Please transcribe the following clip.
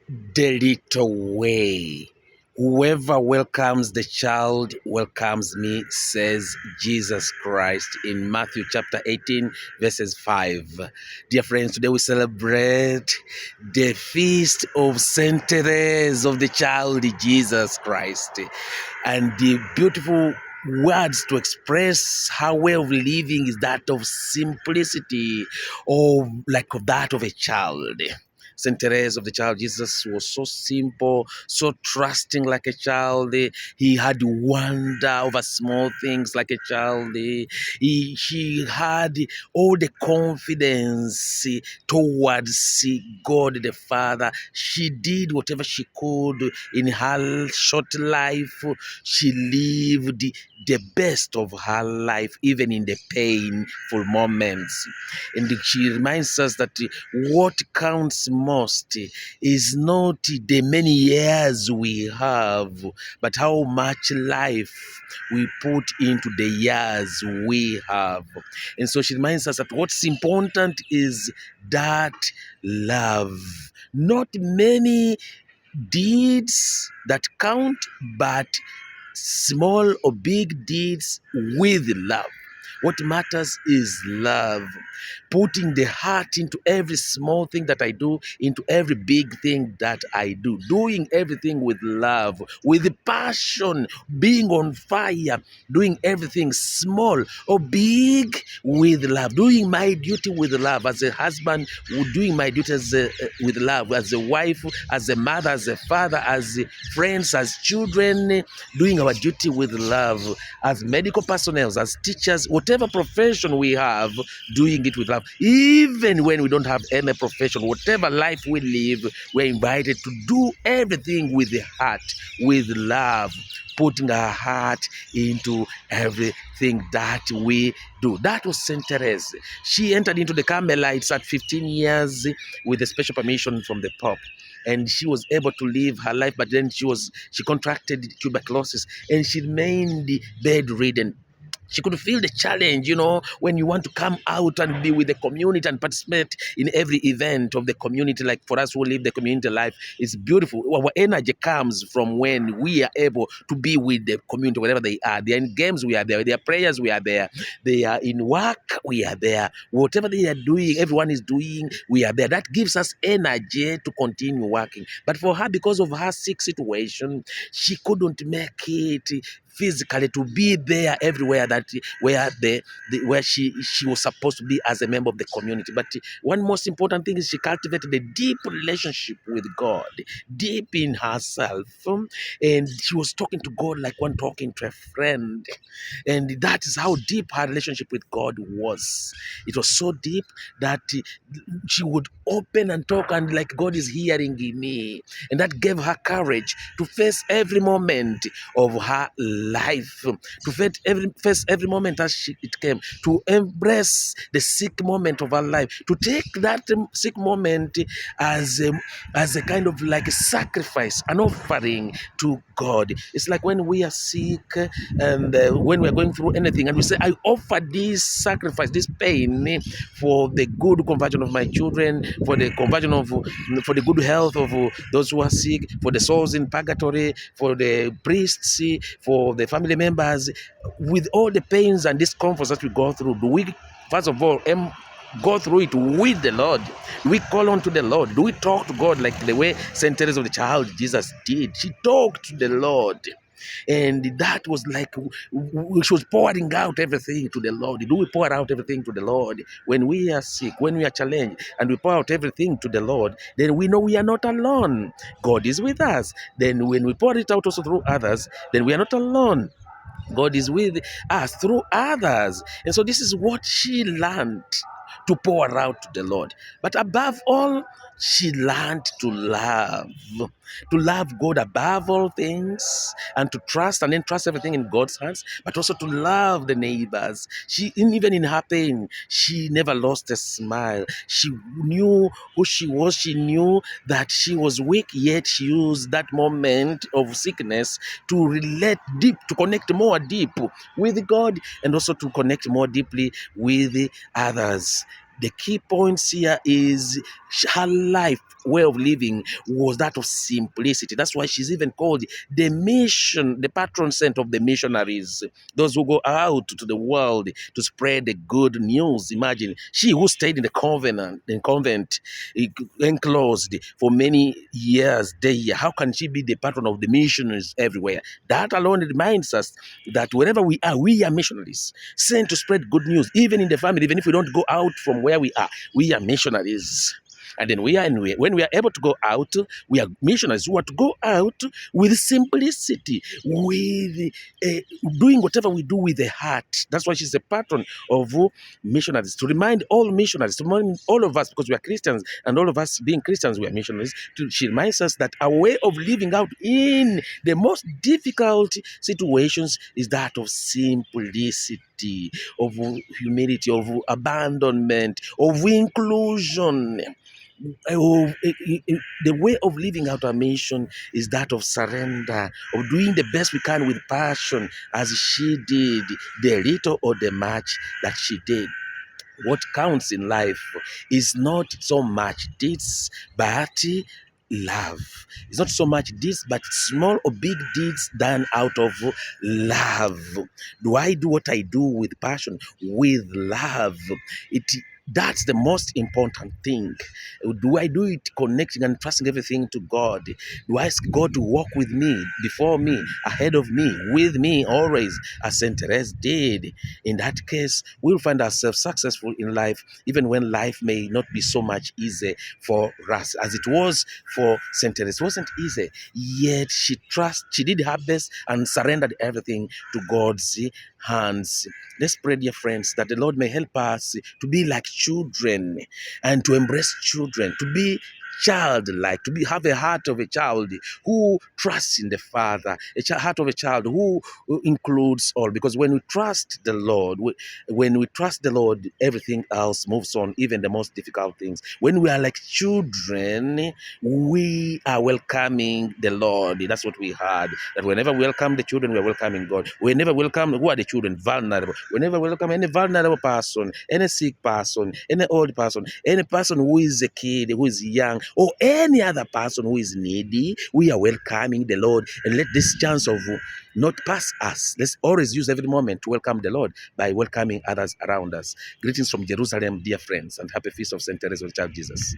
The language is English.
the little way. Whoever welcomes the child welcomes me, says Jesus Christ in Matthew chapter 18, verses 5. Dear friends, today we celebrate the feast of Saint Therese of the child Jesus Christ. And the beautiful words to express her way of living is that of simplicity, or like of that of a child. Saint Therese of the child Jesus was so simple, so trusting like a child. He had wonder over small things like a child. She had all the confidence towards God the Father. She did whatever she could in her short life. She lived the best of her life, even in the painful moments. And she reminds us that what counts most is not the many years we have, but how much life we put into the years we have. And so she reminds us that what's important is that love. Not many deeds that count, but small or big deeds with love. What matters is love. Putting the heart into every small thing that I do, into every big thing that I do. Doing everything with love, with passion, being on fire, doing everything small or big with love. Doing my duty with love as a husband, doing my duty with love, as a wife, as a mother, as a father, as friends, as children, doing our duty with love, as medical personnel, as teachers, whatever profession we have, doing it with love. Even when we don't have any profession, whatever life we live, we're invited to do everything with the heart, with love, putting our heart into everything that we do. That was Saint Therese. She entered into the Carmelites at 15 years with a special permission from the Pope, and she was able to live her life, but then she contracted tuberculosis and she remained bedridden. She could feel the challenge, when you want to come out and be with the community and participate in every event of the community. Like for us who live the community life, it's beautiful. Our energy comes from when we are able to be with the community, wherever they are. They are in games, we are there. They are prayers, we are there. They are in work, we are there. Whatever they are doing, everyone is doing, we are there. That gives us energy to continue working. But for her, because of her sick situation, she couldn't make it physically to be there everywhere where she was supposed to be as a member of the community. But one most important thing is she cultivated a deep relationship with God, deep in herself, and she was talking to God like one talking to a friend. And that is how deep her relationship with God was. It was so deep that she would open and talk, and like, God is hearing me. And that gave her courage to face every moment of her life, to face every moment as it came, to embrace the sick moment of her life, to take that sick moment as a kind of like a sacrifice, an offering to God. It's like when we are sick and when we are going through anything, and we say, I offer this sacrifice, this pain, for the good conversion of my children, for the conversion for the good health of those who are sick, for the souls in purgatory, for the priests, for the family members. With all the pains and discomforts that we go through, do we first of all go through it with the Lord? Do we call on to the Lord? Do we talk to God like the way Saint Therese of the child Jesus did? She talked to the Lord. And that was like she was pouring out everything to the Lord. Do we pour out everything to the Lord when we are sick, when we are challenged, and we pour out everything to the Lord? Then we know we are not alone. God is with us. Then when we pour it out also through others, then we are not alone. God is with us through others. And so this is what she learned, to pour out to the Lord. But above all, she learned to love God above all things, and to trust and entrust everything in God's hands, but also to love the neighbors. Even in her pain, she never lost a smile. She knew who she was. She knew that she was weak, yet she used that moment of sickness to relate deep, to connect more deep with God, and also to connect more deeply with others. The key points here is her life, way of living was that of simplicity. That's why she's even called the patron saint of the missionaries, those who go out to the world to spread the good news. Imagine she who stayed in the convent, enclosed for many years, day. How can she be the patron of the missionaries everywhere? That alone reminds us that wherever we are missionaries, sent to spread good news, even in the family, even if we don't go out from where we are missionaries. And then when we are able to go out, we are missionaries who are to go out with simplicity, with doing whatever we do with the heart. That's why she's a patron of missionaries, to remind all missionaries, to remind all of us, because we are Christians, and all of us being Christians, we are missionaries. She reminds us that our way of living out in the most difficult situations is that of simplicity, of humility, of abandonment, of inclusion. The way of living out our mission is that of surrender, of doing the best we can with passion, as she did, the little or the much that she did. What counts in life is not so much deeds, but love. It's not so much deeds, but small or big deeds done out of love. Do I do what I do with passion, with love? That's the most important thing. Do I do it connecting and trusting everything to God? Do I ask God to walk with me, before me, ahead of me, with me always, as Saint Therese did? In that case, we'll find ourselves successful in life, even when life may not be so much easy for us as it was for Saint Therese. It wasn't easy, yet she did her best and surrendered everything to God's hands. Let's pray, dear friends, that the Lord may help us to be like children and to embrace children, to be childlike, have a heart of a child who trusts in the Father, heart of a child who includes all. Because when we trust the Lord, everything else moves on, even the most difficult things. When we are like children, we are welcoming the Lord. That's what we heard. That whenever we welcome the children, we are welcoming God. Whenever we welcome, who are the children? Vulnerable. Whenever we welcome any vulnerable person, any sick person, any old person, any person who is a kid, who is young, or any other person who is needy, we are welcoming the Lord. And let this chance of not pass us. Let's always use every moment to welcome the Lord by welcoming others around us. Greetings from Jerusalem, dear friends, and happy feast of Saint Therese of Child Jesus.